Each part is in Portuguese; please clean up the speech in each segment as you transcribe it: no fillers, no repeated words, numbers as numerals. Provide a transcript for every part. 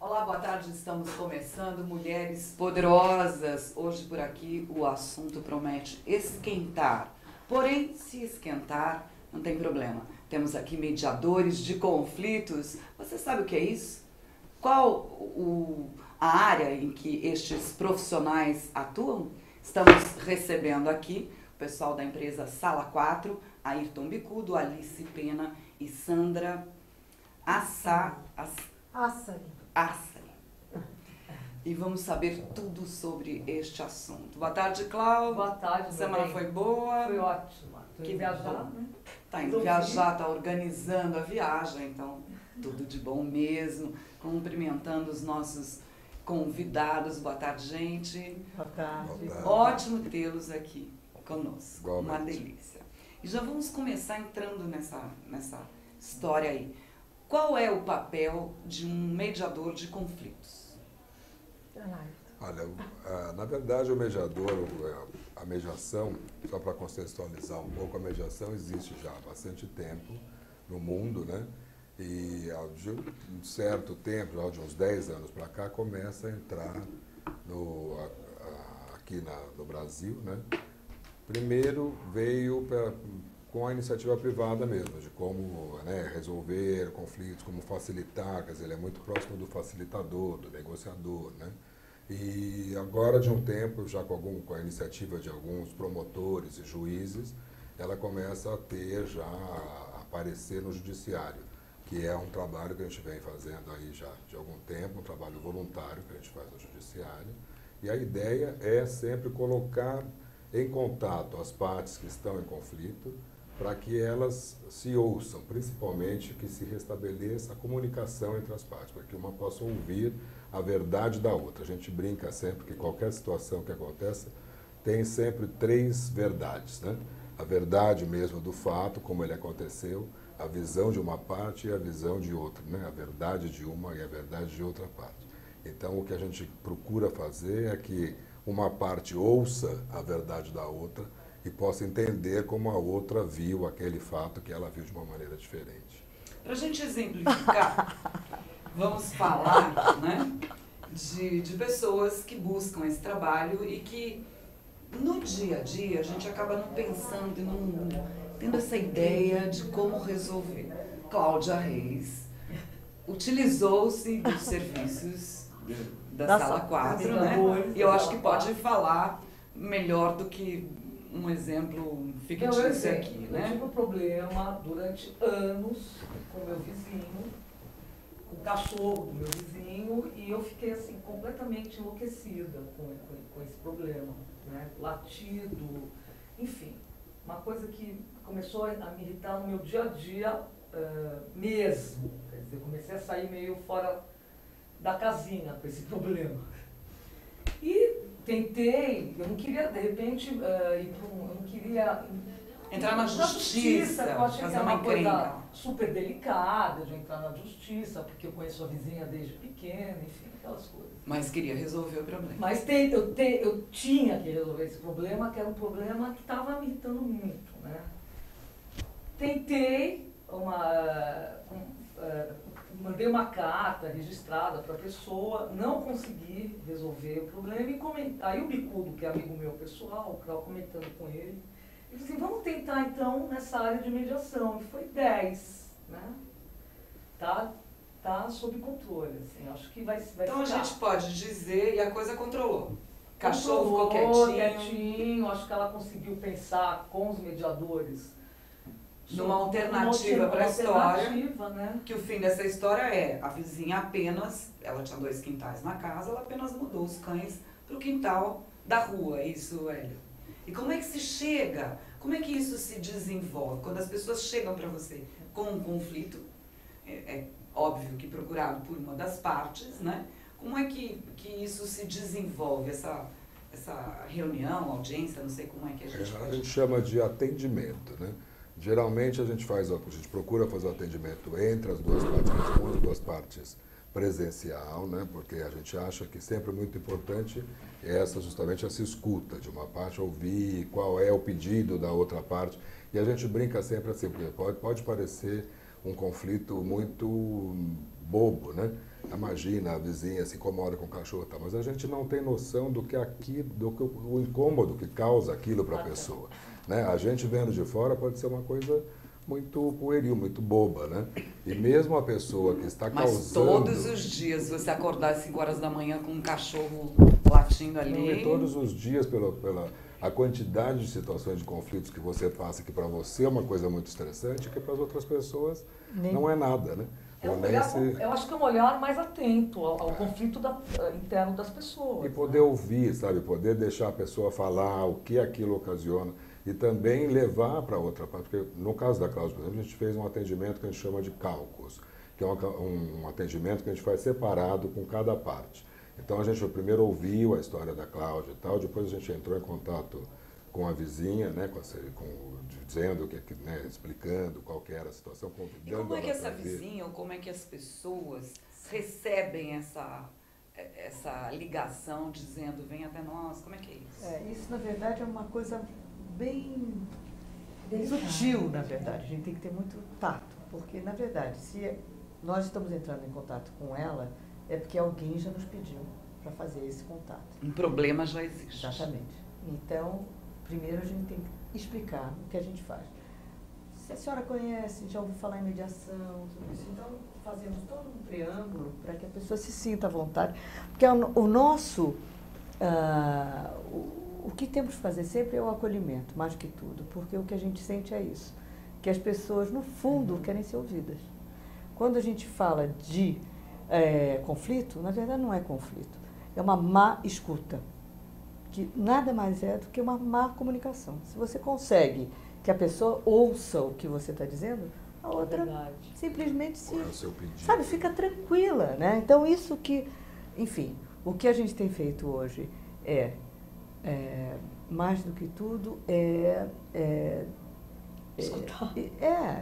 Olá, boa tarde, estamos começando Mulheres Poderosas. Hoje por aqui o assunto promete esquentar, porém se esquentar não tem problema. Temos aqui mediadores de conflitos. Você sabe o que é isso? Qual a área em que estes profissionais atuam? Estamos recebendo aqui o pessoal da empresa Sala 4, Ayrton Bicudo, Alice Pena e Sandra Assari. E vamos saber tudo sobre este assunto. Boa tarde, Cláudia. Boa tarde, a semana foi boa? Foi ótima. Que viajar, né? Tá indo viajar, tá organizando a viagem, então tudo de bom mesmo. Cumprimentando os nossos convidados. Boa tarde, gente. Boa tarde. Ótimo tê-los aqui conosco. Igualmente. Uma delícia. E já vamos começar entrando nessa história aí. Qual é o papel de um mediador de conflitos? Olha, na verdade o mediador, a mediação, só para contextualizar um pouco, a mediação existe já há bastante tempo no mundo, né? E de um certo tempo, já de uns 10 anos para cá, começa a entrar aqui no Brasil, né? Primeiro veio com a iniciativa privada mesmo, de como, né, resolver conflitos, como facilitar, quer dizer, ele é muito próximo do facilitador, do negociador, né? E agora, de um tempo, já com a iniciativa de alguns promotores e juízes, ela começa a aparecer no judiciário, que é um trabalho que a gente vem fazendo aí já de algum tempo, um trabalho voluntário que a gente faz no judiciário. E a ideia é sempre colocar em contato as partes que estão em conflito, para que elas se ouçam, principalmente que se restabeleça a comunicação entre as partes, para que uma possa ouvir a verdade da outra. A gente brinca sempre que qualquer situação que aconteça tem sempre 3 verdades, né? A verdade mesmo do fato, como ele aconteceu, a visão de uma parte e a visão de outra, né? A verdade de uma e a verdade de outra parte. Então, o que a gente procura fazer é que uma parte ouça a verdade da outra e possa entender como a outra viu aquele fato que ela viu de uma maneira diferente. Para a gente exemplificar, vamos falar, né, de pessoas que buscam esse trabalho e que no dia a dia a gente acaba não pensando e não tendo essa ideia de como resolver. Cláudia Reis utilizou-se dos serviços da Sala 4, né? E eu acho que pode falar melhor do que um exemplo fictício aqui, né? Eu tive um problema durante anos com o meu vizinho, com o cachorro do meu vizinho, e eu fiquei assim completamente enlouquecida com esse problema, né? Latido, enfim, uma coisa que começou a me irritar no meu dia a dia mesmo. Quer dizer, eu comecei a sair meio fora da casinha com esse problema. E tentei, eu não queria, de repente, eu não queria entrar na justiça, eu achei que fazer era uma uma coisa encrenca. super delicada de entrar na justiça, porque eu conheço a vizinha desde pequena, enfim, aquelas coisas. Mas queria resolver o problema. Mas eu tinha que resolver esse problema, que era um problema que estava me irritando muito, né? Tentei mandei uma carta registrada para a pessoa, não consegui resolver o problema e aí o Bicudo, que é amigo meu pessoal, estava comentando com ele, e disse assim, vamos tentar então nessa área de mediação, e foi 10, né? Tá sob controle, assim, acho que vai então ficar. A gente pode dizer, e a coisa controlou. Cachorro Controlou, ficou quietinho. acho que ela conseguiu pensar com os mediadores numa alternativa para a história, né? que o fim dessa história é a vizinha apenas, ela tinha 2 quintais na casa, ela apenas mudou os cães para o quintal da rua, é isso, Hélio? E como é que se chega, como é que isso se desenvolve? Quando as pessoas chegam para você com um conflito, é óbvio que procurado por uma das partes, né? Como é que isso se desenvolve, essa reunião, audiência, não sei como é que a gente pode... A gente chama de atendimento, né? Geralmente a gente procura fazer o atendimento entre as duas partes, com as duas partes presencial, né? Porque a gente acha que sempre é muito importante justamente essa escuta de uma parte, ouvir qual é o pedido da outra parte. E a gente brinca sempre assim, porque pode parecer um conflito muito bobo, né? Imagina, a vizinha se incomoda com o cachorro, tá? Mas a gente não tem noção do que o incômodo que causa aquilo para a pessoa, né? A gente vendo de fora pode ser uma coisa muito pueril, muito boba, né? E mesmo a pessoa que está causando... Mas todos os dias você acordar às 5 horas da manhã com um cachorro latindo ali... Não, e todos os dias pela a quantidade de situações de conflitos que você passa, que para você é uma coisa muito estressante, que para as outras pessoas não é nada, né? Eu acho que é um olhar mais atento ao conflito interno das pessoas. E poder ouvir, sabe? Poder deixar a pessoa falar o que aquilo ocasiona e também levar para outra parte. Porque no caso da Cláudia, por exemplo, a gente fez um atendimento que a gente chama de cálculos, que é um atendimento que a gente faz separado com cada parte. Então a gente primeiro ouviu a história da Cláudia e tal, depois a gente entrou em contato com a vizinha, né, dizendo, né, explicando qual que era a situação, convidando ela. E como é que essa vizinha, ou como é que as pessoas recebem essa ligação dizendo, vem até nós, como é que é isso? Isso, na verdade, é uma coisa bem sutil, na verdade. A gente tem que ter muito tato, porque, na verdade, se nós estamos entrando em contato com ela, é porque alguém já nos pediu para fazer esse contato. Um problema já existe. Exatamente. Então, primeiro a gente tem que explicar o que a gente faz. Se a senhora conhece, já ouviu falar em mediação, tudo isso, então fazemos todo um preâmbulo para que a pessoa se sinta à vontade. Porque o nosso, o que temos que fazer sempre é o acolhimento, mais do que tudo, porque o que a gente sente é isso, que as pessoas, no fundo, querem ser ouvidas. Quando a gente fala de conflito, na verdade não é conflito, é uma má escuta, que nada mais é do que uma má comunicação. Se você consegue que a pessoa ouça o que você está dizendo, a outra simplesmente sabe, fica tranquila, né? Então isso que, enfim, o que a gente tem feito hoje mais do que tudo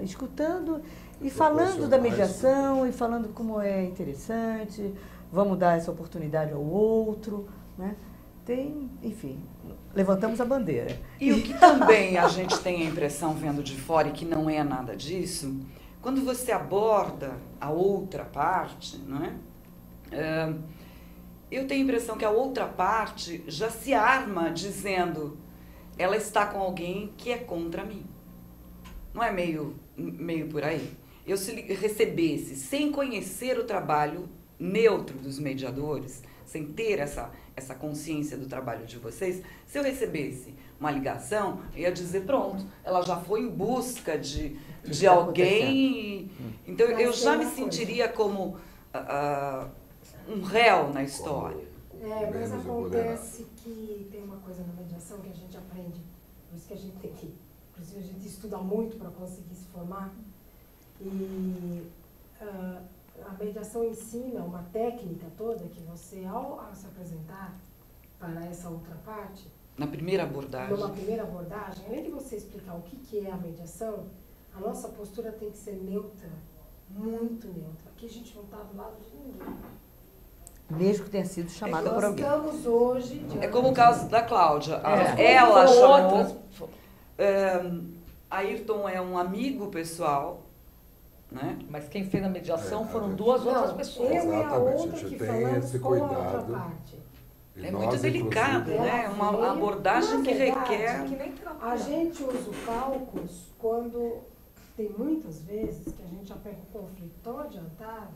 escutando e falando da mediação e falando como é interessante, vamos dar essa oportunidade ao outro, né? Enfim, levantamos a bandeira. E o que também a gente tem a impressão, vendo de fora, e que não é nada disso, quando você aborda a outra parte, não é? Eu tenho a impressão que a outra parte já se arma dizendo, ela está com alguém que é contra mim. Não é meio por aí? Eu se recebesse, sem conhecer o trabalho neutro dos mediadores, sem ter essa consciência do trabalho de vocês, se eu recebesse uma ligação, eu ia dizer, pronto, ela já foi em busca de alguém. Então, eu já me sentiria como um réu na história. Mas acontece que tem uma coisa na mediação que a gente aprende, por isso que a gente tem que, inclusive a gente estuda muito para conseguir se formar, e a mediação ensina uma técnica toda que você, ao se apresentar para essa outra parte, na primeira abordagem, além de você explicar o que é a mediação, a nossa postura tem que ser neutra, muito neutra. Aqui a gente não está do lado de ninguém. Mesmo que tenha sido chamada por alguém. Nós estamos hoje... É como o caso da Cláudia. Ela chamou... Ayrton é um amigo pessoal, né? Mas quem fez a mediação foram duas outras pessoas. Eu e a outra a gente que tem falamos esse com a outra cuidado. parte. É muito delicado, né? Uma abordagem que requer... A gente usa o cálculos quando tem muitas vezes que a gente já pega um conflito tão adiantado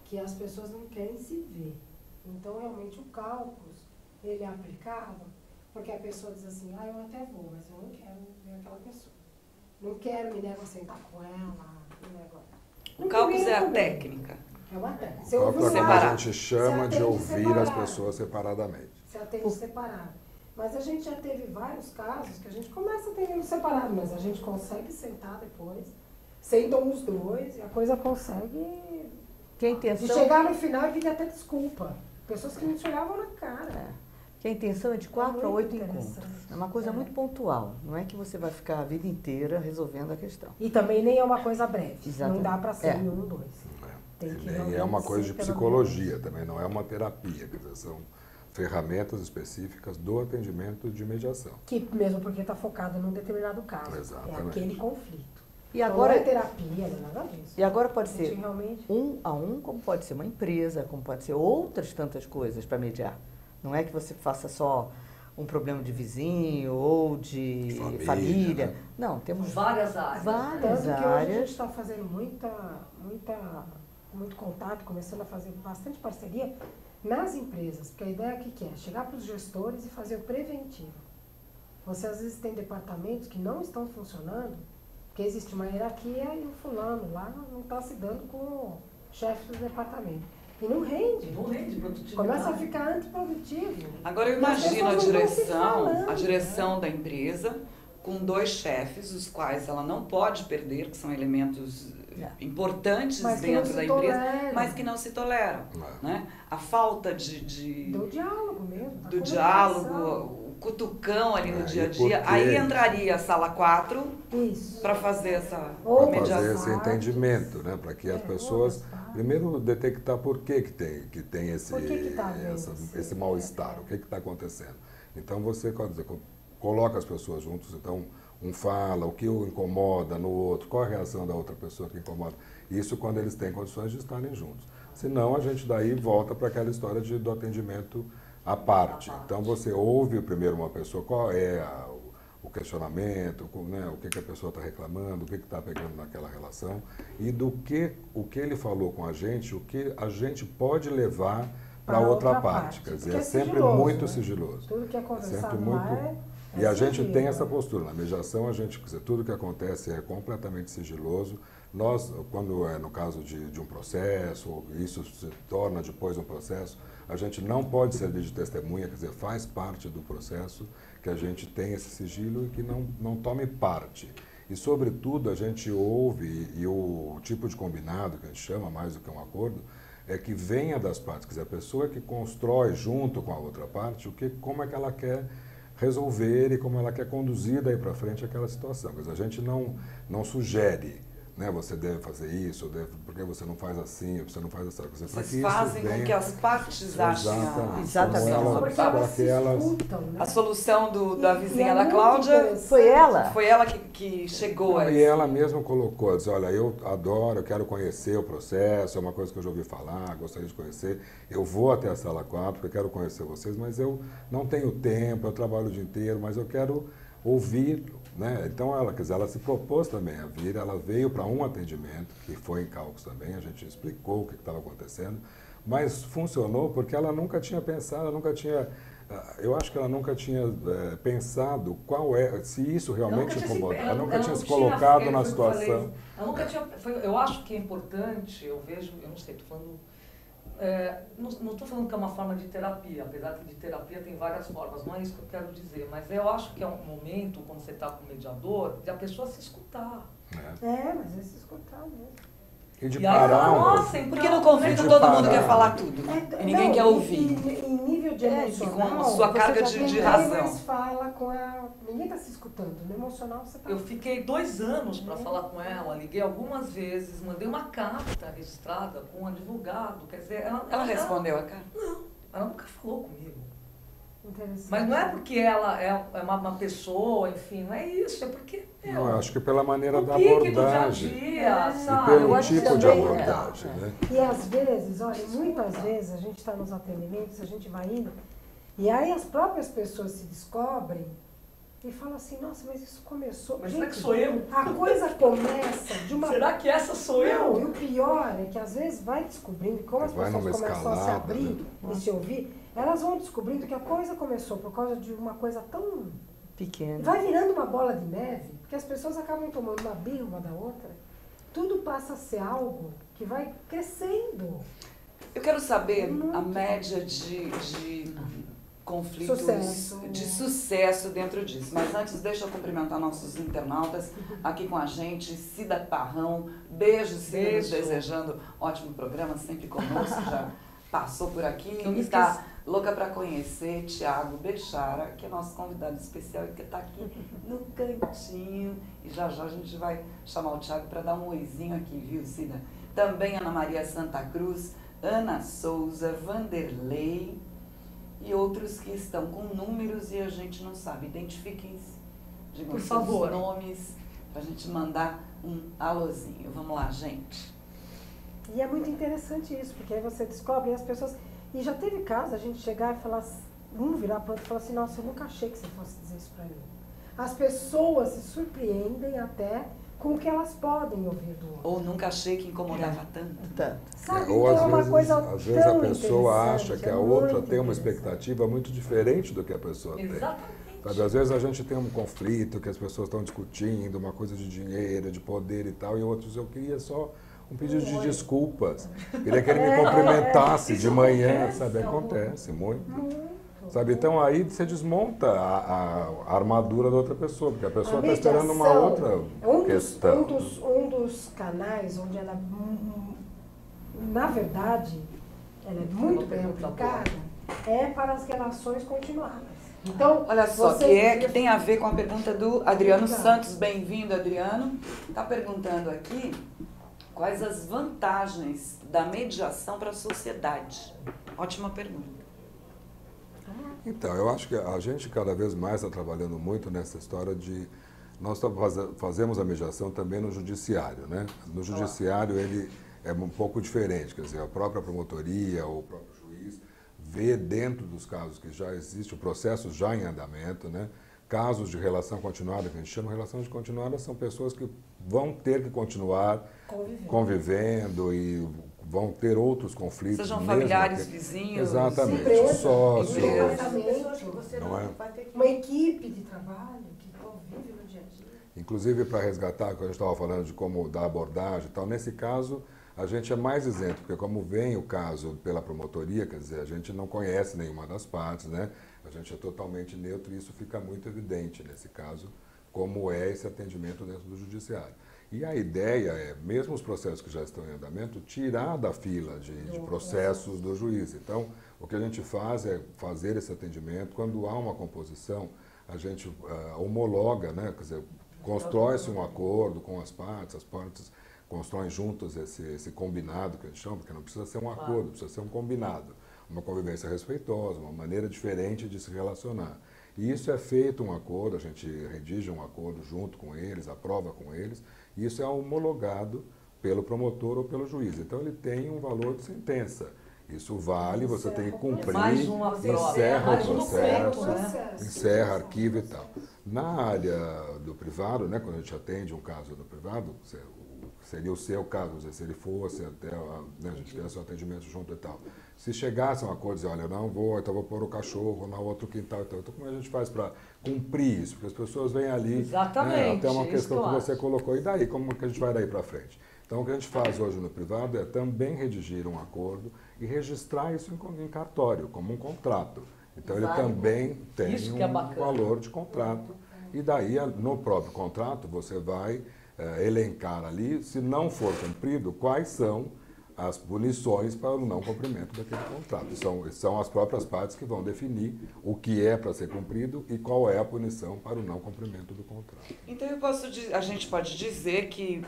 que as pessoas não querem se ver. Então, realmente, o cálculos, ele é aplicado porque a pessoa diz assim, eu até vou, mas eu não quero ver aquela pessoa. não quero, me nego a sentar com ela, me nego a... O cálculo é a técnica. É uma técnica. O Você ouve cálculo um a lado, gente chama de atende ouvir as separado. pessoas separadamente. Você atende separado. Mas a gente já teve vários casos que a gente começa atendendo separado, mas a gente consegue sentar depois, sentam os dois e a coisa consegue... Que a E intenção, chegar no final e pedir até desculpa. Pessoas que não te olhavam na cara. que a intenção é de 4 a muito 8 encontros. interessante. É uma coisa muito pontual. Não é que você vai ficar a vida inteira resolvendo a questão. E também nem é uma coisa breve. Exatamente. Não dá para ser É. em 1, 2. Tem E que nem realmente é uma coisa de ser pelo psicologia, menos. também não é uma terapia, quer dizer, são ferramentas específicas do atendimento de mediação. Que mesmo porque está focado num determinado caso. Exatamente. É aquele conflito. E Então, agora, não é terapia, não é nada disso. e agora pode A gente ser realmente... 1 a 1, como pode ser uma empresa, como pode ser outras tantas coisas para mediar. Não é que você faça só um problema de vizinho ou de família. Né? Não, temos Várias áreas. várias Tanto que hoje a gente áreas. está fazendo muito contato, começando a fazer bastante parceria nas empresas, porque a ideia que é chegar para os gestores e fazer o preventivo. Você às vezes tem departamentos que não estão funcionando, porque existe uma hierarquia e o fulano lá não está se dando com o chefe do departamento. E não rende. Não rende produtividade. Começa a ficar antiprodutivo. Agora eu E as imagino a pessoas não vão se direção, falando, a direção da empresa com 2 chefes, os quais ela não pode perder, que são elementos importantes Mas que não dentro se da empresa, toleram. mas que não se toleram. Né? A falta Do diálogo mesmo. da do comunicação. diálogo, o cutucão ali no dia a e dia, porque- aí entraria a sala 4 Isso. para fazer essa Ou Para fazer mediação. esse entendimento, né? Para que as pessoas, outras partes. primeiro, detectar por que tem esse, Por que tá havendo esse mal-estar, o que está acontecendo. Então, você quer dizer, coloca as pessoas juntos, então, um fala o que o incomoda no outro, qual a reação da outra pessoa que incomoda. Isso quando eles têm condições de estarem juntos. Senão, a gente daí volta para aquela história do atendimento à parte. Então, você ouve primeiro uma pessoa, qual é o questionamento, né, o que a pessoa está reclamando, o que está pegando naquela relação, e o que ele falou com a gente, o que a gente pode levar para Pra outra outra parte. parte. Quer dizer, Porque é é sempre sigiloso, muito né? sigiloso. Tudo que é conversado sempre muito... lá E a gente sigilo, tem essa né? postura. Na mediação, a gente, quer dizer, tudo que acontece é completamente sigiloso. Nós, quando é no caso de um processo, isso se torna depois um processo, a gente não pode servir de testemunha, quer dizer, faz parte do processo que a gente tem esse sigilo e que não tome parte. E, sobretudo, a gente ouve, e o tipo de combinado, que a gente chama mais do que um acordo, é que venha das partes, quer dizer, a pessoa que constrói junto com a outra parte como é que ela quer resolver e como ela quer conduzir daí para frente aquela situação. Quer dizer, a gente não sugere, né, você deve fazer isso, porque você não faz assim, você não faz essa coisa. Vocês fazem com que as partes achem Exatamente. Porque elas se escutam, né? a solução da vizinha E é da muito Cláudia. interessante. Foi ela? Foi ela que chegou a E isso. ela mesma colocou, diz, olha, eu adoro, eu quero conhecer o processo, é uma coisa que eu já ouvi falar, gostaria de conhecer. Eu vou até a sala 4, porque eu quero conhecer vocês, mas eu não tenho tempo, eu trabalho o dia inteiro, mas eu quero ouvir, né? Então ela, quer dizer, ela se propôs também a vir, ela veio para um atendimento, que foi em Cálculos também, a gente explicou o que estava acontecendo, mas funcionou porque ela nunca tinha pensado, eu acho que ela nunca tinha pensado se isso realmente incomoda. Ela nunca tinha se colocado na situação. Ela nunca tinha. Eu acho que é importante, eu não sei, estou falando. Não estou falando que é uma forma de terapia, apesar que de terapia tem várias formas, não é isso que eu quero dizer, mas eu acho que é um momento, quando você está com o mediador, de a pessoa se escutar. Mas é se escutar mesmo. E de E aí fala, parar nossa, então, Porque no conflito de todo parar. mundo quer falar tudo. E ninguém Não, quer ouvir. E em nível de emocional, com sua você carga já de ninguém razão. mais fala com a... Ninguém está se escutando. No emocional você está... Eu fiquei 2 anos para falar com ela, liguei algumas vezes, mandei uma carta registrada com um advogado, quer dizer... Ela respondeu a cara? Ela nunca falou comigo. Interessante. Mas não é porque ela é uma pessoa, enfim, não é isso, é porque... Não, eu acho que pela maneira o da pique do abordagem. dia a dia, E sabe? pelo eu acho tipo de também, abordagem, né? E às vezes, olha, muitas vezes a gente está nos atendimentos, a gente vai indo, e aí as próprias pessoas se descobrem e falam assim, nossa, mas isso começou... Mas gente, será que sou eu? A coisa começa de uma... Será que essa sou Não, eu? e o pior é que às vezes vai descobrindo, como as Vai pessoas numa começam a se escalada, abrir e se ouvir, elas vão descobrindo que a coisa começou por causa de uma coisa tão Pequena. Vai virando uma bola de neve, porque as pessoas acabam tomando uma birra uma da outra. Tudo passa a ser algo que vai crescendo. Eu quero saber a média de conflitos, de sucesso dentro disso. Mas antes, deixa eu cumprimentar nossos internautas aqui com a gente. Cida Parrão, beijo, Cida, nos desejando ótimo programa, sempre conosco, já passou por aqui. E está louca para conhecer Tiago Bechara, que é nosso convidado especial e que está aqui no cantinho. E já já a gente vai chamar o Tiago para dar um oizinho aqui, viu, Cida? Também Ana Maria Santa Cruz, Ana Souza, Vanderlei e outros que estão com números e a gente não sabe. Identifiquem-se, digam por seus favor, nomes, para a gente mandar um alôzinho. Vamos lá, gente. E é muito interessante isso, porque aí você descobre as pessoas... E já teve caso a gente chegar e falar, um virar para o outro e falar assim, nossa, eu nunca achei que você fosse dizer isso para mim. As pessoas se surpreendem até com o que elas podem ouvir do outro. Ou nunca achei que incomodava tanto. Sabe, ou então é uma às coisa vezes a tão pessoa acha que a outra muito tem uma interessante. expectativa muito diferente do que a pessoa tem. exatamente. Sabe, às vezes a gente tem um conflito que as pessoas estão discutindo, uma coisa de dinheiro, de poder e tal, e outros eu queria só um pedido de desculpas. Queria que ele me cumprimentasse de manhã, sabe? Acontece muito. Sabe, então aí você desmonta a armadura da outra pessoa, porque a pessoa está esperando uma outra questão. Um dos canais onde ela, na verdade, ela é muito bem aplicada, é para as relações continuadas. Então, olha só, que tem a ver com a pergunta do Adriano Santos. Bem-vindo, Adriano. Está perguntando aqui quais as vantagens da mediação para a sociedade. Ótima pergunta. Então, eu acho que a gente cada vez mais está trabalhando muito nessa história de... Nós fazemos a mediação também no judiciário, né? No judiciário ele é um pouco diferente, quer dizer, a própria promotoria ou o próprio juiz vê dentro dos casos que já existe o processo já em andamento, né? Casos de relação continuada, que a gente chama de relação de continuada, são pessoas que vão ter que continuar convivendo e vão ter outros conflitos. Sejam familiares, vizinhos. Exatamente, empresas, sócios. Não é? Uma equipe de trabalho que convive no dia a dia. Inclusive, para resgatar, quando a gente estava falando de como dar abordagem e tal, nesse caso, a gente é mais isento, porque como vem o caso pela promotoria, quer dizer, a gente não conhece nenhuma das partes, né? A gente é totalmente neutro e isso fica muito evidente nesse caso, como é esse atendimento dentro do judiciário. E a ideia é, mesmo os processos que já estão em andamento, tirar da fila de processos do juiz. Então, o que a gente faz é fazer esse atendimento. Quando há uma composição, a gente homologa, né? Quer dizer, constrói-se um acordo com as partes constroem juntos esse combinado que a gente chama, porque não precisa ser um acordo, precisa ser um combinado. Uma convivência respeitosa, uma maneira diferente de se relacionar. E isso é feito um acordo, a gente redige um acordo junto com eles, aprova com eles, e isso é homologado pelo promotor ou pelo juiz. Então ele tem um valor de sentença. Isso vale, você tem que cumprir, encerra o processo, encerra, arquiva e tal. Na área do privado, né, quando a gente atende um caso do privado, seria o seu caso, se ele fosse até, né, a gente tivesse um atendimento junto e tal. Se chegasse a uma coisa, dizer, olha, não vou, então vou pôr o cachorro na outro quintal e tal. Então, como a gente faz para cumprir isso? Porque as pessoas vêm ali, né, até uma questão que você colocou, e daí? Como que a gente vai daí para frente? Então, o que a gente faz hoje no privado é também redigir um acordo e registrar isso em cartório, como um contrato. Então, ele também tem um valor de contrato. E daí, no próprio contrato, você vai elencar ali, se não for cumprido, quais são as punições para o não cumprimento daquele contrato. São as próprias partes que vão definir o que é para ser cumprido e qual é a punição para o não cumprimento do contrato. Então a gente pode dizer que,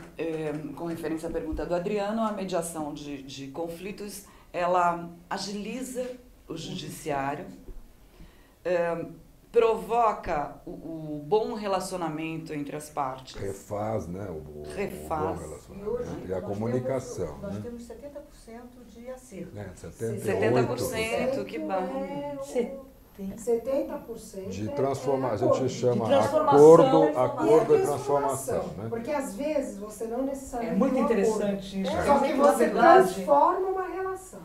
com referência à pergunta do Adriano, a mediação de conflitos, ela agiliza o judiciário, provoca o bom relacionamento entre as partes. Refaz, né, o bom relacionamento e a comunicação. Nós temos 70% de acerto. 70%, que bom. 70% de transformar, a acordo. gente chama De transformação, acordo e transformação, né? Porque às vezes você não necessariamente É muito tem um acordo. interessante isso. Só que Na você verdade, transforma uma relação.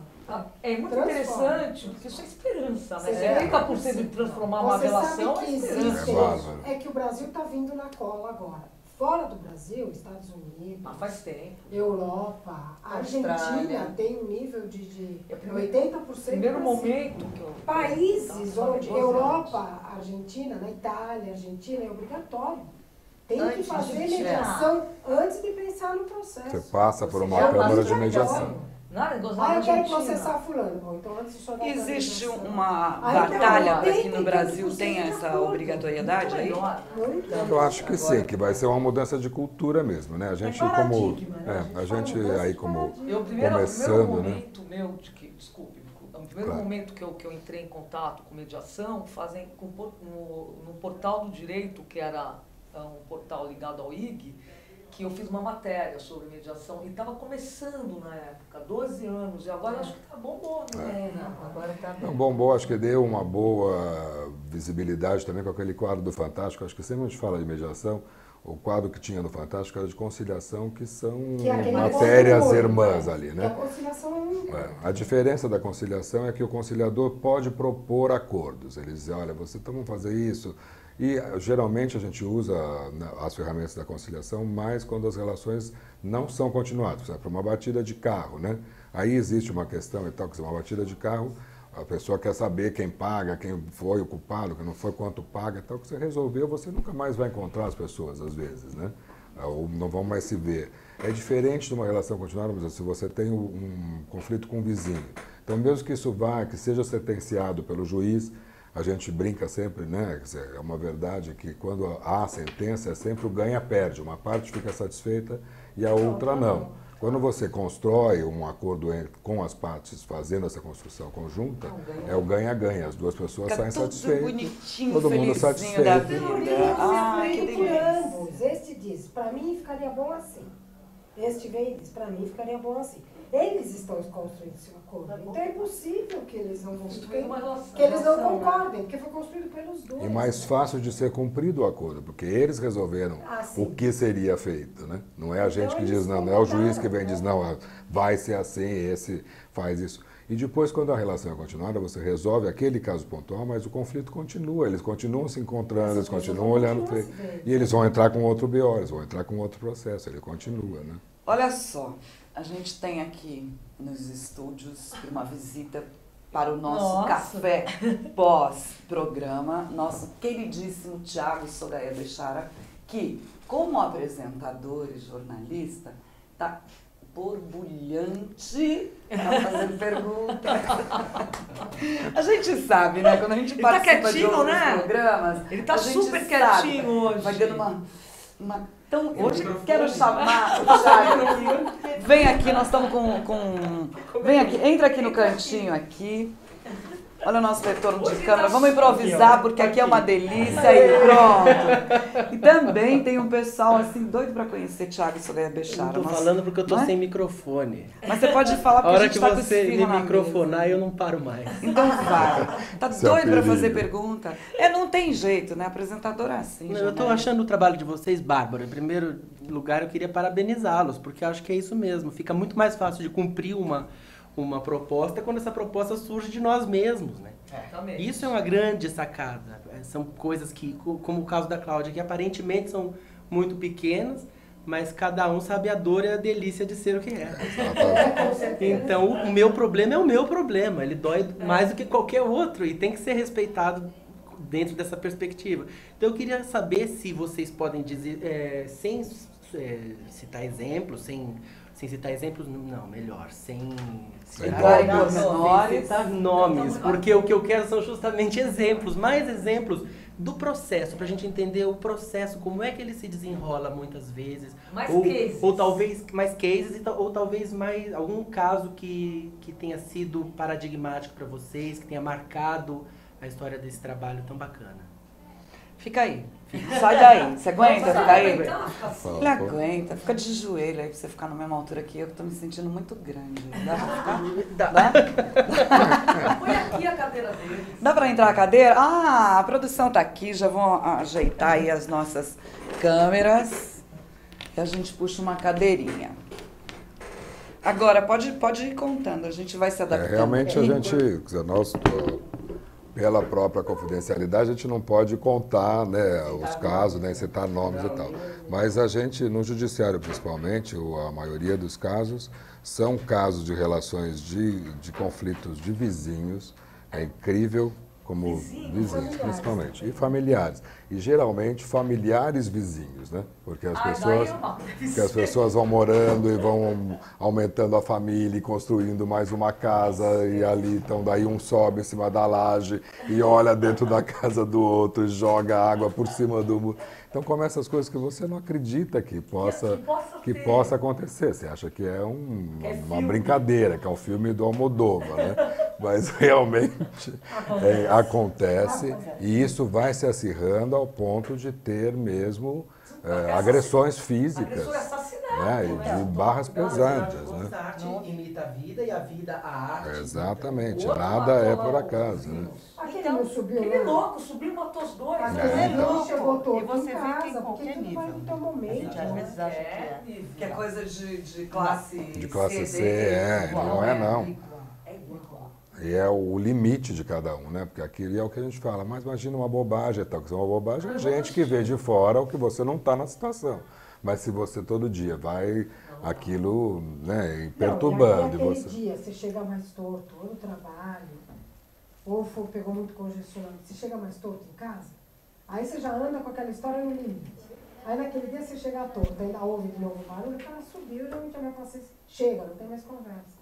é muito Transforma. interessante, porque isso é esperança, né? Você 70% de transformar uma Você relação sabe é que esperança. existe, É bárbaro. é que o Brasil está vindo na cola agora. Fora do Brasil, Estados Unidos, Mas faz tempo. Europa, Argentina Austrália. tem um nível de É o 80%. primeiro Brasil. momento que eu... Países Tá, onde 12 Europa, anos. Argentina, na Itália, Argentina é obrigatório. Tem que Antes de fazer tirar. mediação antes de pensar no processo. Você passa por uma É um câmara de obrigatório. mediação. Nada, Ah, eu quero Argentina. processar fulano. Bom, então antes de chorar pra Existe mediação. uma Aí, então, batalha para que 80% no Brasil de tenha essa acordo. obrigatoriedade aí? Melhor. Muito. Eu acho que sim, que vai ser uma mudança de cultura mesmo, né? A gente como paradigma, né? a gente aí como Eu, o primeiro começando, né? momento meu de que, desculpe, o primeiro Claro. momento que eu entrei em contato com mediação fazem no portal do direito, que era um portal ligado ao IG, que eu fiz uma matéria sobre mediação e estava começando na época, 12 anos, e agora acho que tá bombou, né? Agora está Não, bombou, acho que deu uma boa visibilidade também com aquele quadro do Fantástico. Acho que sempre a gente fala de mediação, o quadro que tinha no Fantástico era de conciliação, que são Que é aquele matérias controle, irmãs né? ali, E a né? conciliação é única. É, a diferença da conciliação é que o conciliador pode propor acordos. Ele diz, olha, então vamos fazer isso. E geralmente a gente usa as ferramentas da conciliação mais quando as relações não são continuadas. Por exemplo, uma batida de carro, né? Aí existe uma questão e tal, que é uma batida de carro, a pessoa quer saber quem paga, quem foi o culpado, quem não foi, quanto paga e tal. Que você resolveu, você nunca mais vai encontrar as pessoas, às vezes, né? Ou não vão mais se ver. É diferente de uma relação continuada, mas se você tem um conflito com um vizinho. Então, mesmo que isso que seja sentenciado pelo juiz, a gente brinca sempre, né? Quer dizer, é uma verdade que quando há sentença é sempre o ganha-perde. Uma parte fica satisfeita e a outra não. Quando você constrói um acordo com as partes, fazendo essa construção conjunta, é o ganha-ganha. As duas pessoas Fica saem tudo satisfeitas. bonitinho, Todo mundo felizinho satisfeito. da Por vida. isso, Ah, que por delícia. ambos. Este diz, para mim ficaria bom assim. Este vem e diz, para mim ficaria bom assim. Eles estão construindo seu acordo. Então é impossível que eles não construam, Uma relação, que eles não relação, né? concordem, porque foi construído pelos dois. E mais fácil de ser cumprido o acordo, porque eles resolveram Ah, sim. o que seria feito, né? Não é a gente que eles diz não, não é o juiz que vem e diz concordaram, não, vai ser assim, esse faz isso. E depois, quando a relação é continuada, você resolve aquele caso pontual, mas o conflito continua, eles continuam se encontrando, eles continuam olhando, e eles vão entrar com outro BO, eles vão entrar com outro processo, ele continua, né? Olha só, a gente tem aqui nos estúdios uma visita para o nosso Nossa. café pós-programa, nosso queridíssimo Thiago Soraya Bechara, que, como apresentador e jornalista, está borbulhante para fazer perguntas. A gente sabe, né? Quando a gente Ele tá participa de quietinho, outros né? programas, Ele tá a gente super sabe, quietinho hoje. vai dando uma tão... Hoje quero chamar o Thiago. Vem aqui, nós estamos com... Vem aqui, entra aqui no cantinho aqui. Olha o nosso retorno de câmera. Vamos improvisar, porque aqui é uma delícia e pronto. E também tem um pessoal assim doido para conhecer Thiago Soraya Eu Bechara. não tô Mas- falando porque eu tô não é? sem microfone. Mas você pode falar A porque a hora gente que tá com você esse me firma na microfonar, mesa. eu não paro mais. Então vai. Tá Seu doido para apelido. fazer pergunta? Não tem jeito, né? Apresentador é assim. Eu tô Janete. achando o trabalho de vocês bárbaro. Em primeiro lugar, eu queria parabenizá-los, porque eu acho que é isso mesmo. Fica muito mais fácil de cumprir uma proposta quando essa proposta surge de nós mesmos, né? Também. Isso é uma grande sacada. São coisas que, como o caso da Cláudia, que aparentemente são muito pequenas, mas cada um sabe a dor e a delícia de ser o que é. Exatamente. Então, o meu problema é o meu problema. Ele dói mais do que qualquer outro e tem que ser respeitado dentro dessa perspectiva. Então, eu queria saber se vocês podem dizer, sem citar exemplos, sem citar exemplos, não, melhor, sem Entrar em nomes, pormenores. sem citar nomes, porque o que eu quero são justamente exemplos, mais exemplos do processo, para a gente entender o processo, como é que ele se desenrola muitas vezes. Mais ou, cases. ou talvez mais cases, ou talvez mais algum caso que tenha sido paradigmático para vocês, que tenha marcado a história desse trabalho tão bacana. Fica aí. Sai daí. Você aguenta ficar aí? Fala, Ele aguenta. Fica de joelho aí pra você ficar na mesma altura que eu tô me sentindo muito grande. Dá pra ficar? Dá? Põe aqui a cadeira dele. Dá pra entrar a cadeira? Ah, a produção tá aqui. Já vão ajeitar aí as nossas câmeras. E a gente puxa uma cadeirinha. Agora, pode ir contando. A gente vai se adaptando. Realmente a gente, quer dizer, nós, pela própria confidencialidade, a gente não pode contar, né, os casos, né, citar nomes e tal. Mas a gente, no judiciário principalmente, a maioria dos casos, são casos de relações de conflitos de vizinhos. É incrível como vizinhos, principalmente. E familiares. E geralmente familiares vizinhos, né? Porque as pessoas vão morando e vão aumentando a família e construindo mais uma casa e ali, então daí um sobe em cima da laje e olha dentro da casa do outro e joga água por cima do muro. Então começa as coisas que você não acredita que possa acontecer. Você acha que é uma brincadeira, que é um filme do Almodóvar, né? Mas realmente acontece e isso vai se acirrando ao ponto de ter mesmo agressões físicas, né? E de barras pesadas, né? A arte imita a vida e a vida a arte. Exatamente, nada é por acaso, né? Aquele não subiu, Aquele não. louco, subiu, matou os dois. Ele chegou todo E você em vê casa, que em porque qualquer tudo vai nível. no teu momento. A gente às vezes acha Que é coisa de classe De classe C, igual, não é não. É igual. E é o limite de cada um, né? Porque aquilo é o que a gente fala, mas imagina uma bobagem e tal, que é uma bobagem, é gente que vê de fora o que você não está na situação. Mas se você todo dia vai aquilo, né, perturbando. Não, e aquele você... dia você chega mais torto, ou no trabalho, ou pegou muito congestionamento, você chega mais torto em casa, aí você já anda com aquela história no limite. Aí naquele dia você chega torto, ainda ouve de novo o barulho, o cara subiu, já não tinha mais paciência. Chega, não tem mais conversa.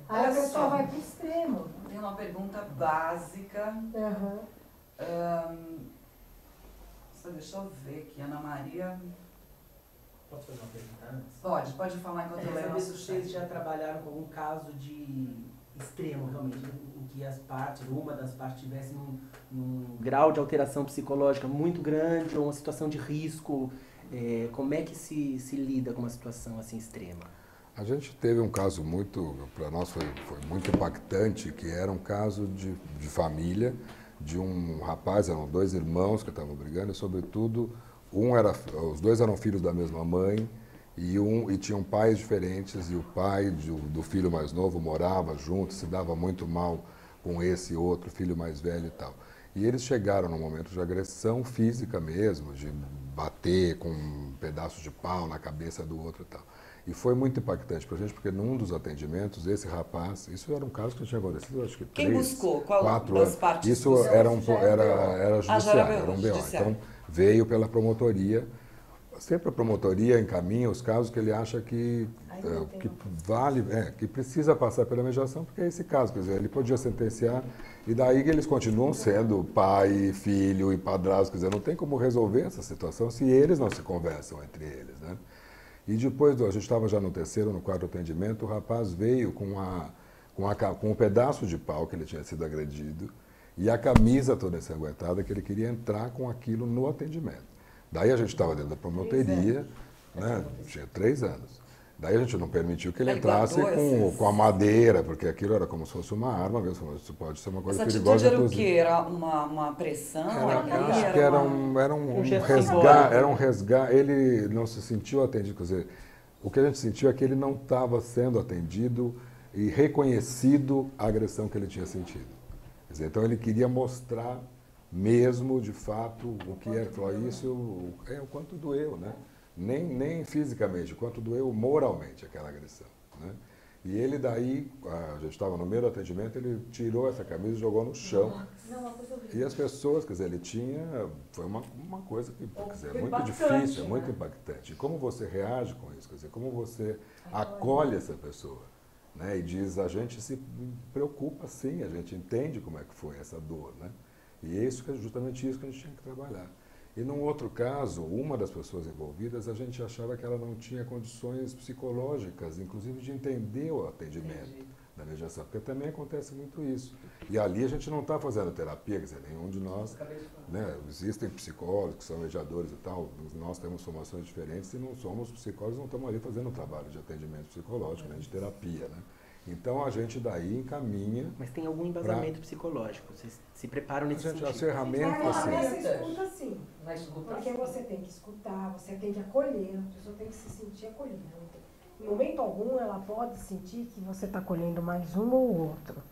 Aí a Olha pessoa só. vai pro extremo. Tem uma pergunta básica. Só deixa eu ver aqui, Ana Maria. Posso fazer uma pergunta antes? Pode falar enquanto eu leio Saber nosso se vocês chat. já trabalharam com algum caso de extremo, realmente, em que as partes, uma das partes tivesse num grau de alteração psicológica muito grande ou uma situação de risco. Como é que se lida com uma situação assim extrema? A gente teve um caso para nós foi muito impactante, que era um caso de família, de um rapaz, eram dois irmãos que estavam brigando, e sobretudo, os dois eram filhos da mesma mãe, e tinham pais diferentes, e o pai do filho mais novo morava junto, se dava muito mal com esse outro filho mais velho e tal. E eles chegaram num momento de agressão física mesmo, de bater com um pedaço de pau na cabeça do outro e tal. E foi muito impactante para a gente, porque num dos atendimentos, esse rapaz, isso era um caso que tinha acontecido, acho que Quem buscou? Qual 4 das anos. partes Isso buscou? era judiciário, era um BO. judiciário. Então, veio pela promotoria. Sempre a promotoria encaminha os casos que ele acha que vale, que precisa passar pela mediação, porque é esse caso, quer dizer, ele podia sentenciar, e daí que eles continuam sendo pai, filho e padrasto, quer dizer, não tem como resolver essa situação se eles não se conversam entre eles, né? E depois, a gente estava já no terceiro, no quarto atendimento, o rapaz veio com um pedaço de pau que ele tinha sido agredido e a camisa toda ensanguentada, que ele queria entrar com aquilo no atendimento. Daí a gente estava dentro da promotoria, né? Tinha 3 anos. Daí a gente não permitiu que ele entrasse com a madeira, porque aquilo era como se fosse uma arma mesmo, isso pode ser uma coisa Essa perigosa. atitude era o quê? Era uma pressão? Acho que era um resgate. Ele não se sentiu atendido. Quer dizer, o que a gente sentiu é que ele não estava sendo atendido e reconhecido a agressão que ele tinha sentido. Quer dizer, então ele queria mostrar mesmo, de fato, o que é. Falou, isso é o quanto doeu, né? Nem fisicamente, o quanto doeu moralmente aquela agressão, né? E ele daí, a gente estava no meio do atendimento, ele tirou essa camisa e jogou no chão. E as pessoas, quer dizer, ele tinha, foi uma coisa que, quer dizer, é muito difícil, é muito impactante. E como você reage com isso, quer dizer, como você acolhe essa pessoa, né? E diz, a gente se preocupa sim, a gente entende como é que foi essa dor, né? E é justamente isso que a gente tinha que trabalhar. E num outro caso, uma das pessoas envolvidas, a gente achava que ela não tinha condições psicológicas, inclusive de entender o atendimento, da mediação, porque também acontece muito isso. E ali a gente não está fazendo terapia, quer dizer, nenhum de nós, né, existem psicólogos que são mediadores e tal, nós temos formações diferentes e não somos psicólogos, não estamos ali fazendo um trabalho de atendimento psicológico, né, de terapia, né. Então a gente daí encaminha... Mas tem algum embasamento psicológico? Vocês se preparam nesse sentido? As ferramentas, Você assim... escuta sim. Porque você tem que escutar, você tem que acolher, a pessoa tem que se sentir acolhida. Em momento algum, ela pode sentir que você está acolhendo mais um ou outro.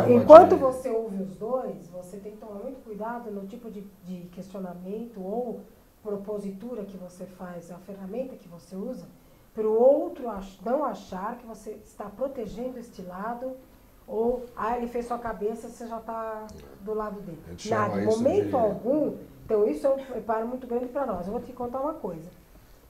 Enquanto você ouve os dois, você tem que tomar muito cuidado no tipo de questionamento ou propositura que você faz, a ferramenta que você usa, para o outro não achar que você está protegendo este lado ou, ele fez sua cabeça, você já está do lado dele. Nada, em momento algum. Então, isso é um preparo muito grande para nós. Eu vou te contar uma coisa.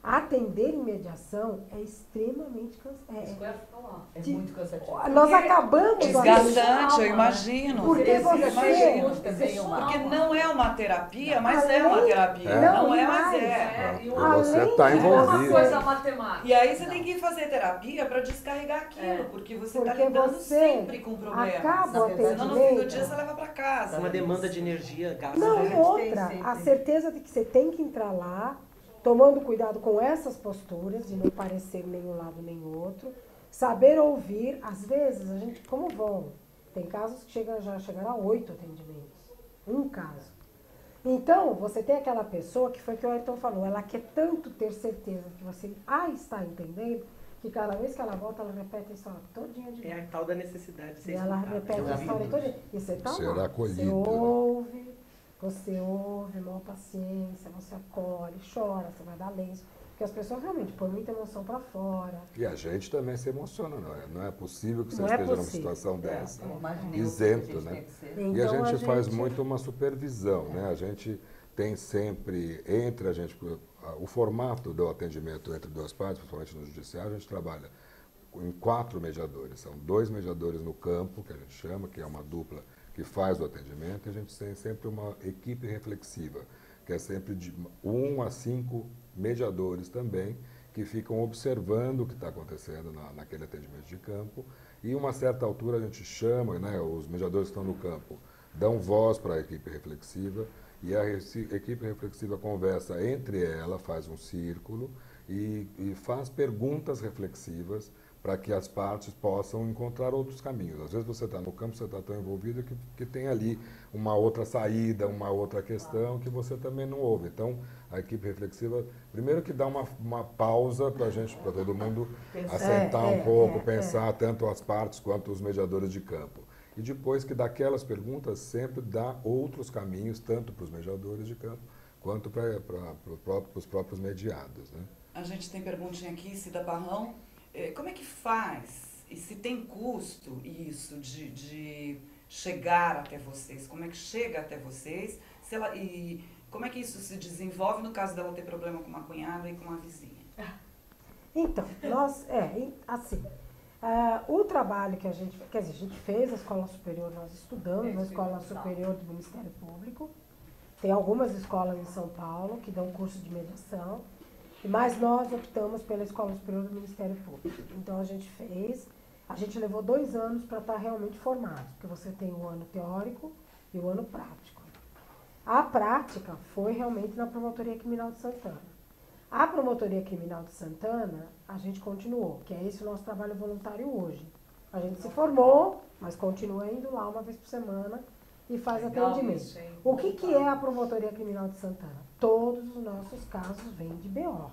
Atender em mediação é extremamente cansativo. É muito cansativo. Nós acabamos... Desgastante, eu imagino. Porque Porque não é uma terapia, mas é uma terapia. Não é, mas é. E você está envolvido. Coisa matemática. E aí você tem que fazer terapia para descarregar aquilo, porque você está lidando sempre com problemas. Acaba o Senão no fim do dia você leva para casa. Uma demanda de energia gasta. Não, e outra, a certeza de que você tem que entrar lá, tomando cuidado com essas posturas, de não parecer nem um lado nem o outro, saber ouvir, às vezes, a gente, como vão? Tem casos que já chegaram a 8 atendimentos, um caso. Então, você tem aquela pessoa, que foi o que o Ayrton falou, ela quer tanto ter certeza que você está entendendo, que cada vez que ela volta, ela repete a história todinha de novo. É a tal da necessidade de ser E ela escutada, repete de a história ouvir. todinha. E você está Será lá, acolhido, você ouve, maior paciência, você acolhe, chora, você vai dar lenço. Porque as pessoas realmente põem muita emoção para fora. E a gente também se emociona, não é possível que você Não é esteja numa possível. situação dessa, Imaginei isento, né? Então, E a gente faz muito uma supervisão, né? A gente tem sempre, entre a gente, o formato do atendimento entre duas partes, principalmente no judiciário, a gente trabalha em 4 mediadores. São 2 mediadores no campo, que a gente chama, que é uma dupla que faz o atendimento, e a gente tem sempre uma equipe reflexiva, que é sempre de 1 a 5 mediadores também, que ficam observando o que está acontecendo naquele atendimento de campo, e uma certa altura a gente chama, né, os mediadores que estão no campo dão voz para a equipe reflexiva, e a equipe reflexiva conversa entre ela, faz um círculo e faz perguntas reflexivas para que as partes possam encontrar outros caminhos. Às vezes você está no campo, você está tão envolvido que tem ali uma outra saída, uma outra questão que você também não ouve. Então, a equipe reflexiva, primeiro que dá uma pausa para a gente, para todo mundo assentar um pouco, pensar tanto as partes quanto os mediadores de campo. E depois que daquelas perguntas sempre dá outros caminhos, tanto para os mediadores de campo, quanto para os próprios mediados, né? A gente tem perguntinha aqui, Cida Barrão. Como é que faz? E se tem custo isso de chegar até vocês? Como é que chega até vocês? E como é que isso se desenvolve no caso dela ter problema com uma cunhada e com uma vizinha? Então, o trabalho que a gente fez a escola superior, nós estudamos na escola superior do Ministério Público. Tem algumas escolas em São Paulo que dão curso de mediação, mas nós optamos pela escola superior do Ministério Público. Então a gente levou 2 anos para estar realmente formado, porque você tem o ano teórico e o ano prático. A prática foi realmente na Promotoria Criminal de Santana. A Promotoria Criminal de Santana, a gente continuou, que é esse o nosso trabalho voluntário hoje. A gente se formou, mas continua indo lá uma vez por semana e faz atendimento. O que é a Promotoria Criminal de Santana? Todos os nossos casos vêm de BO.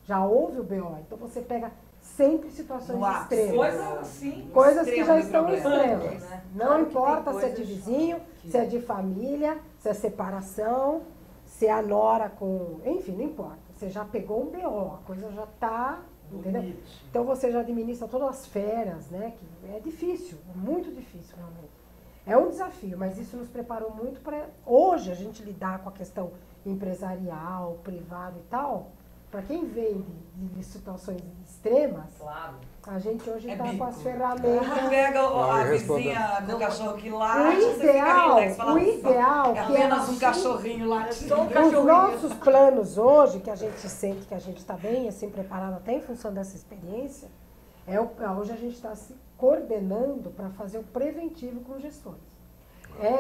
Já houve o BO, então você pega sempre situações extremas. Coisas que já estão extremas. Não importa se é de vizinho, se é de família, se é separação, se é a nora com... Enfim, não importa. Você já pegou um BO, a coisa já está... Entendeu? Então você já administra todas as férias, né? Que é difícil, é muito difícil realmente. É um desafio, mas isso nos preparou muito para hoje a gente lidar com a questão empresarial, privada e tal. Para quem vem de situações extremas, a gente hoje está com as ferramentas. Pega a vizinha do cachorro que late, o ideal é apenas um cachorrinho latindo. Os nossos planos hoje, que a gente sente que a gente está bem, assim, preparado até em função dessa experiência, Hoje a gente está se coordenando para fazer o preventivo com os gestores.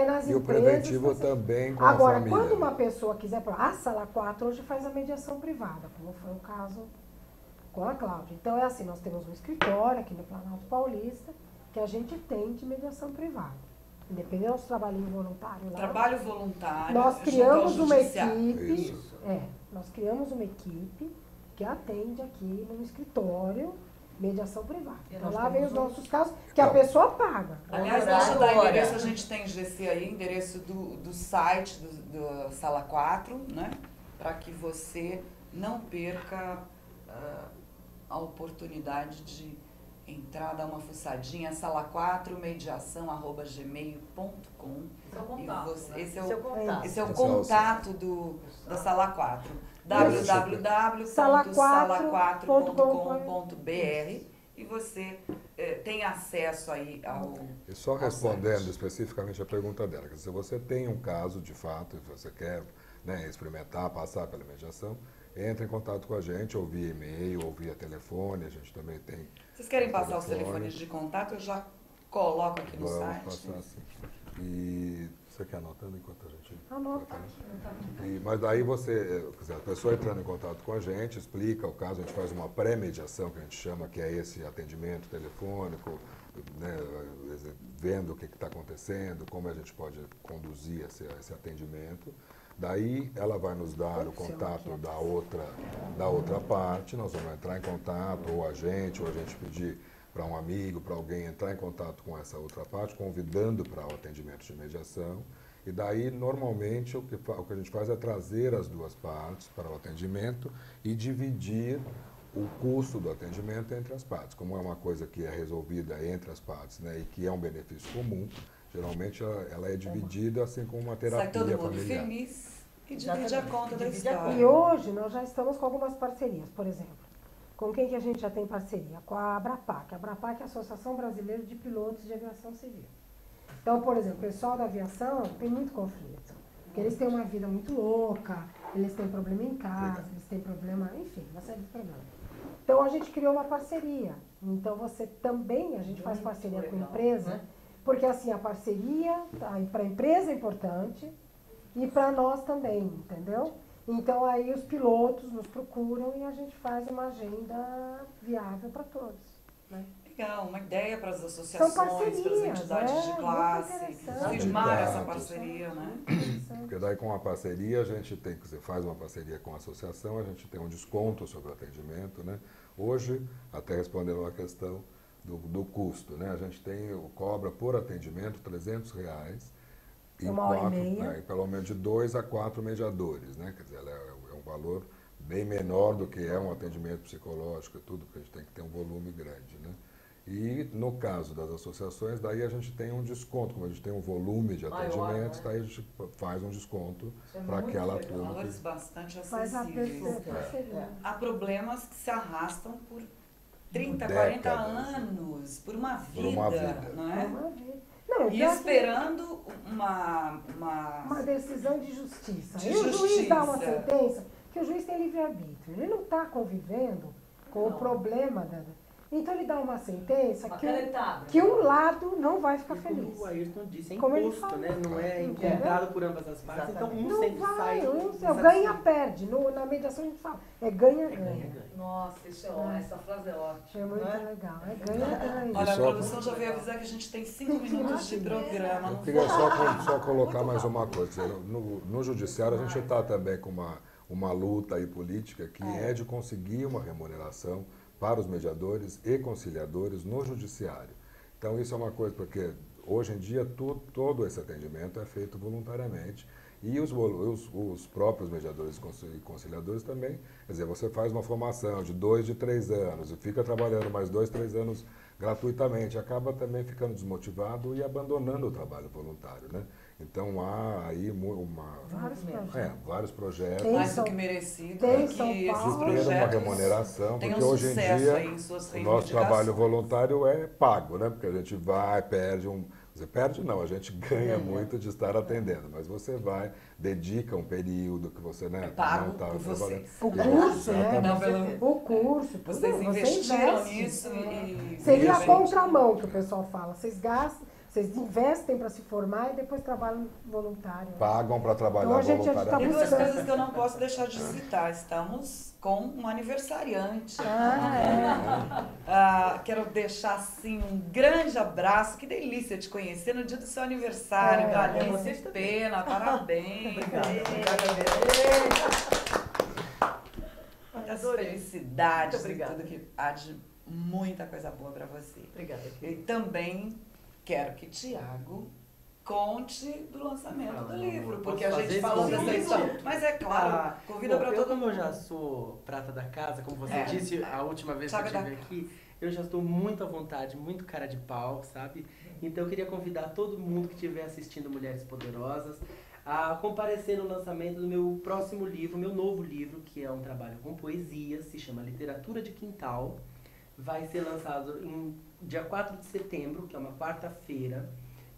Nas E o empresas, preventivo também com agora, a família. quando uma pessoa quiser, a Sala 4 hoje faz a mediação privada, como foi o caso com a Cláudia. Então é assim, nós temos um escritório aqui no Planalto Paulista que a gente tem de mediação privada. Independente do nosso trabalhinho voluntário lá. Trabalho voluntário. Nós junto ao criamos uma judiciário. equipe. Isso. Nós criamos uma equipe que atende aqui no escritório mediação privada. E Então nós lá vem os temos nossos casos que a pessoa paga. Aliás, deixa eu dar endereço, a gente tem GC aí, endereço do site do Sala 4, né? Para que você não perca a oportunidade de entrar, dar uma fuçadinha, sala4mediação@gmail.com. Esse é o contato, né? Esse é Seu o, contato. esse é o Esse é o contato da Sala 4. www.sala4.com.br e você tem acesso aí ao... E só respondendo especificamente a pergunta dela, que se você tem um caso de fato, se você quer, né, experimentar, passar pela mediação, entre em contato com a gente, ou via e-mail, ou via telefone, a gente também tem... Vocês querem passar os telefones de contato? Eu já coloco aqui no Vamos site. passar assim. E você quer anotando enquanto a gente... Anota. Mas daí você, quer dizer, a pessoa entrando em contato com a gente, explica o caso, a gente faz uma pré-mediação, que a gente chama, que é esse atendimento telefônico, né, vendo o que está acontecendo, como a gente pode conduzir esse atendimento. Daí ela vai nos dar o contato da outra parte, nós vamos entrar em contato, ou a gente pedir para um amigo, para alguém entrar em contato com essa outra parte, convidando para o atendimento de mediação. E daí, normalmente, o que a gente faz é trazer as duas partes para o atendimento e dividir o custo do atendimento entre as partes. Como é uma coisa que é resolvida entre as partes, né, e que é um benefício comum, geralmente ela é dividida assim como uma terapia Sai todo mundo familiar. feliz e divide a conta da história. E hoje nós já estamos com algumas parcerias, por exemplo. Com quem que a gente já tem parceria? Com a Abrapac. A Abrapac é a Associação Brasileira de Pilotos de Aviação Civil. Então, por exemplo, o pessoal da aviação tem muito conflito. Porque eles têm uma vida muito louca, eles têm problema em casa, eles têm problema, enfim, uma série de problemas. Então a gente criou uma parceria. Então a gente faz parceria com a empresa, porque assim, a parceria para a empresa é importante e para nós também, entendeu? Então aí os pilotos nos procuram e a gente faz uma agenda viável para todos, né? Legal, uma ideia para as associações, para as entidades de classe, firmar essa parceria, né? Porque daí com a parceria a gente tem, que você faz uma parceria com a associação, a gente tem um desconto sobre o atendimento, né? Hoje, até respondendo a questão do custo, né? A gente cobra por atendimento R$300 e pelo menos de 2 a 4 mediadores, né? Quer dizer, é um valor bem menor do que é um atendimento psicológico e tudo, porque a gente tem que ter um volume grande, né? E no caso das associações, daí a gente tem um desconto, como a gente tem um volume de atendimentos, daí a gente faz um desconto para aquela turma. Valores bastante acessíveis. Há problemas que se arrastam por 30, 40 anos, por uma vida, não é? Não, e esperando uma decisão de justiça. E o juiz dá uma sentença, que o juiz tem livre-arbítrio. Ele não está convivendo com o problema Então ele dá uma sentença que um lado não vai ficar feliz. Como o Ayrton disse, é Como ele imposto, fala. né? Não é encontrado por ambas as partes, então um Não sempre vai, sai... ganha-perde. Na mediação a gente fala, é ganha-ganha. Nossa, essa frase é ótima. É muito legal, é ganha-ganha. Olha, a produção já veio avisar que a gente tem 5 minutos de programa. Eu queria só colocar mais uma coisa. No judiciário a gente está também com uma luta aí política que é de conseguir uma remuneração para os mediadores e conciliadores no judiciário. Então isso é uma coisa, porque hoje em dia todo esse atendimento é feito voluntariamente e os próprios mediadores e conciliadores também, quer dizer, você faz uma formação de 2, de 3 anos e fica trabalhando mais 2, 3 anos gratuitamente, acaba também ficando desmotivado e abandonando o trabalho voluntário, né? Então há aí vários projetos. Mais do que merecido para que esses projetos uma remuneração, porque hoje em dia o nosso trabalho voluntário é pago, né? Porque a gente vai, perde Você perde não, a gente ganha muito de estar atendendo, mas você vai, dedica um período que você, né, Pago não tá por trabalhando. vocês. O curso, Exatamente. Não, pelo... O curso, tudo, Vocês você investiram investe. nisso e... Seria a Isso. contramão que o pessoal fala. Vocês gastam, vocês investem para se formar e depois trabalham voluntário. Pagam para trabalhar Então, a gente Tem voluntariamente. duas coisas que eu não posso deixar de citar. Estamos com um aniversariante. Quero deixar assim um grande abraço. Que delícia te conhecer no dia do seu aniversário, Alice Pena. Parabéns. Muitas felicidades e tudo que há de muita coisa boa para você. Obrigada. E também quero que Tiago conte do lançamento do livro, porque a posso gente fazer falou esse dessa convite? história. Mas é claro, convida para todo Como eu mundo. já sou prata da casa, como você É. disse a última vez que eu Sabe estive aqui, eu já estou muito à vontade, muito cara de pau, sabe? Então eu queria convidar todo mundo que estiver assistindo Mulheres Poderosas a comparecer no lançamento do meu próximo livro, meu novo livro, que é um trabalho com poesia, se chama Literatura de Quintal. Vai ser lançado em dia 4 de setembro, que é uma quarta-feira,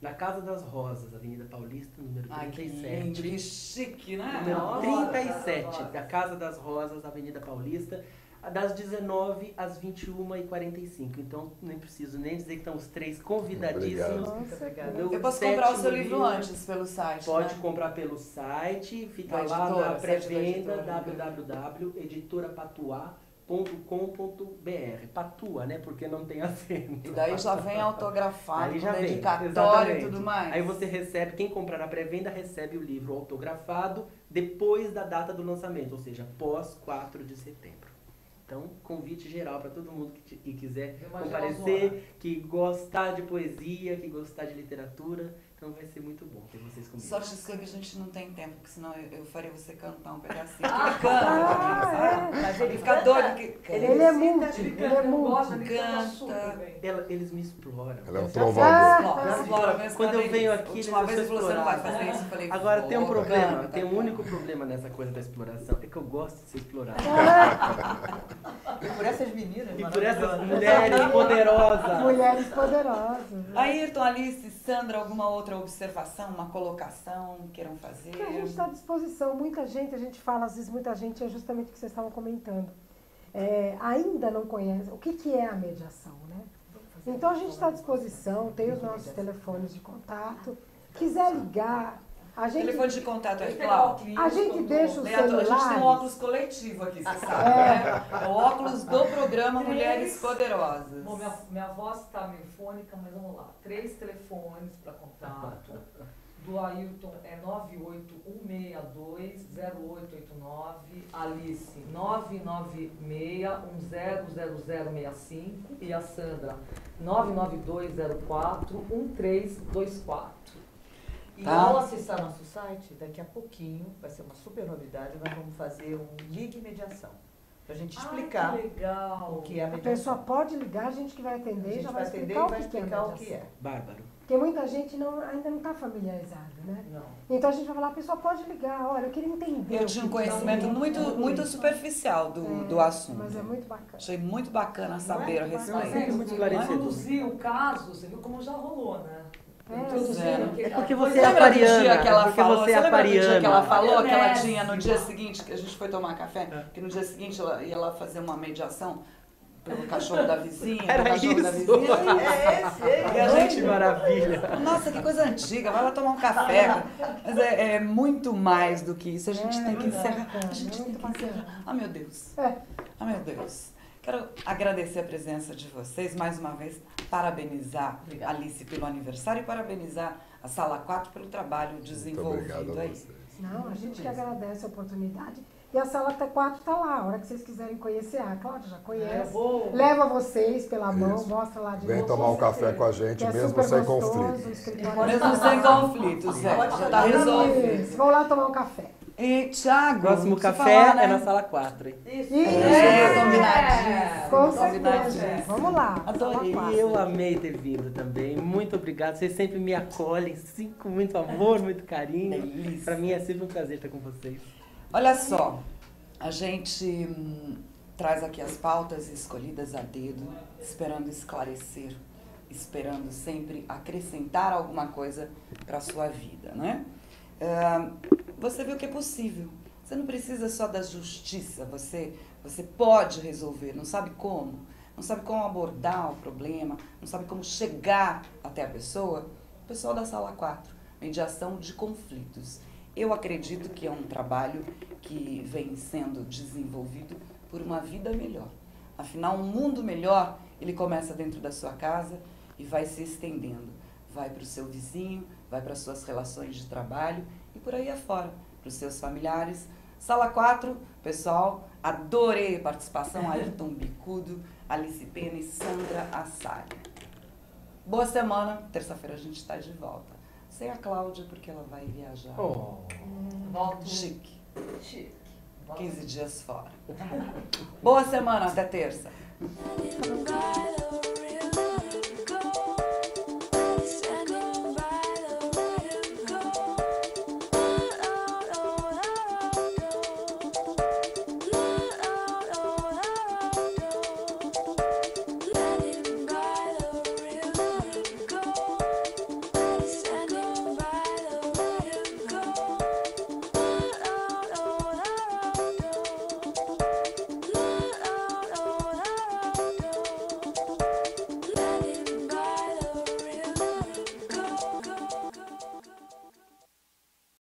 na Casa das Rosas, Avenida Paulista, número Ai, que 37. lindo, que chique, né? Número Nossa, 37, da Casa das Rosas, Avenida Paulista, das 19 às 21h45. Então, nem preciso nem dizer que estão os três convidadíssimos. Nossa, Meu Eu posso comprar o seu sétimo livro antes pelo site, Pode né? comprar pelo site, fica Da lá editora, na site da pré-venda, editora. www.editorapatuá.com.br. Patua, né? Porque não tem acento. E daí já vem autografado, Aí já com vem, dedicatório exatamente. e tudo mais. Aí você recebe, quem comprar na pré-venda recebe o livro autografado depois da data do lançamento, ou seja, pós 4 de setembro. Então, convite geral para todo mundo que quiser Deu uma comparecer, gelazona. que gostar de poesia, que gostar de literatura. Então vai ser muito bom ter vocês comigo. Sorte sua que a gente não tem tempo, porque senão eu faria você cantar um pedacinho. Porque ele canta também, sabe? Mas Ele fica doido que canta. Ele é multi, ele é multi. gosta, ele canta Canta. super bem. Eles me exploram. Ela é um Eu já trovador. Explora, mas Quando eu venho aqui, última eu vez ele sou falou, você não vai explorado. fazer isso? Eu falei, Agora tem um vou, problema, canta, tem um canta. único problema nessa coisa da exploração, é que eu gosto de ser explorado. E por essas meninas, E por essas maravilhosas. mulheres poderosas. Mulheres poderosas. Ayrton, Alice, Sandra, alguma outra observação, uma colocação queiram fazer? A gente está à disposição. Muita gente, a gente fala, às vezes muita gente, é justamente o que vocês estavam comentando. Ainda não conhece o que é a mediação, né? Então a gente está à disposição, tem os nossos telefones de contato. Quiser ligar, a gente, Telefone de contato é Ele tem qual? óculos, a gente deixa o Leandro, a gente tem um celular. óculos coletivo aqui, você sabe, né? É o óculos do programa Mulheres Poderosas. Bom, minha voz está meio fônica, mas vamos lá. 3 telefones para contato. Do Ayrton é 981620889, Alice 996100065 e a Sandra 992041324. E Tá. ao acessar nosso site, daqui a pouquinho, vai ser uma super novidade, nós vamos fazer um Ligue Mediação. Pra gente explicar que legal. o que é a A mediação. pessoa pode ligar, a gente que vai A atender gente já vai vai atender e explicar vai o que é a explicar o mediação. que é. Bárbaro. Porque muita gente ainda não está familiarizada, né? Não. Então a gente vai falar, a pessoa pode ligar, olha, eu queria entender. Eu o tinha um que que conhecimento é. muito superficial do assunto. Mas é muito bacana. Achei muito bacana saber a Não é? respeito. Muito esclarecedor. Introduzir o caso, você viu como já rolou, né? Introduzir. É porque você é Lembra do aquariana. dia que ela É porque falou? você é lembra do dia que ela aquariana. falou que ela Aquarianese. tinha no dia seguinte, que a gente foi tomar café, que no dia seguinte ela ia lá fazer uma mediação pelo cachorro da vizinha, Era pelo cachorro da isso. vizinha. E a gente maravilha. Nossa, que coisa antiga, vai lá tomar um café. Mas é muito mais do que isso, a gente tem que encerrar. A gente tem que encerrar. Ah, meu Deus. Ah, meu Deus. Quero agradecer a presença de vocês, mais uma vez, parabenizar a Alice pelo aniversário e parabenizar a Sala 4 pelo trabalho Muito desenvolvido obrigado a aí. vocês. Não, a gente que agradece a oportunidade. E a sala T4 está lá, a hora que vocês quiserem conhecer. A Cláudia já conhece. Leva vocês pela mão, Isso. mostra lá de Vem novo. tomar um café com a gente, Que é mesmo super sem gostoso, conflito. o escritório Mesmo sem conflitos, já está resolvido. Isso, vão lá tomar um café. E, Thiago, Próximo se café falar, né? é na sala 4, hein? Combinadinho. Com Combinadinho. certeza. Vamos lá. Adorei. Sala E 4. eu amei ter vindo também. Muito obrigado. Vocês sempre me acolhem, sim, com muito amor, muito carinho. Delícia. Pra mim é sempre um prazer estar com vocês. Olha só, a gente traz aqui as pautas escolhidas a dedo, esperando esclarecer esperando sempre acrescentar alguma coisa para a sua vida, né? Você viu que é possível. Você não precisa só da justiça, você pode resolver, não sabe como? Não sabe como abordar o problema, não sabe como chegar até a pessoa? O pessoal da Sala 4, mediação de conflitos. Eu acredito que é um trabalho que vem sendo desenvolvido por uma vida melhor. Afinal, um mundo melhor, ele começa dentro da sua casa e vai se estendendo. Vai para o seu vizinho, vai para as suas relações de trabalho e por aí afora, para os seus familiares. Sala 4, pessoal, adorei a participação, Ayrton Bicudo, Alice Pena e Sandra Assali. Boa semana, terça-feira a gente está de volta. Sem a Cláudia, porque ela vai viajar. Volto Chique. chique. 15 dias fora. Boa semana, até terça. Right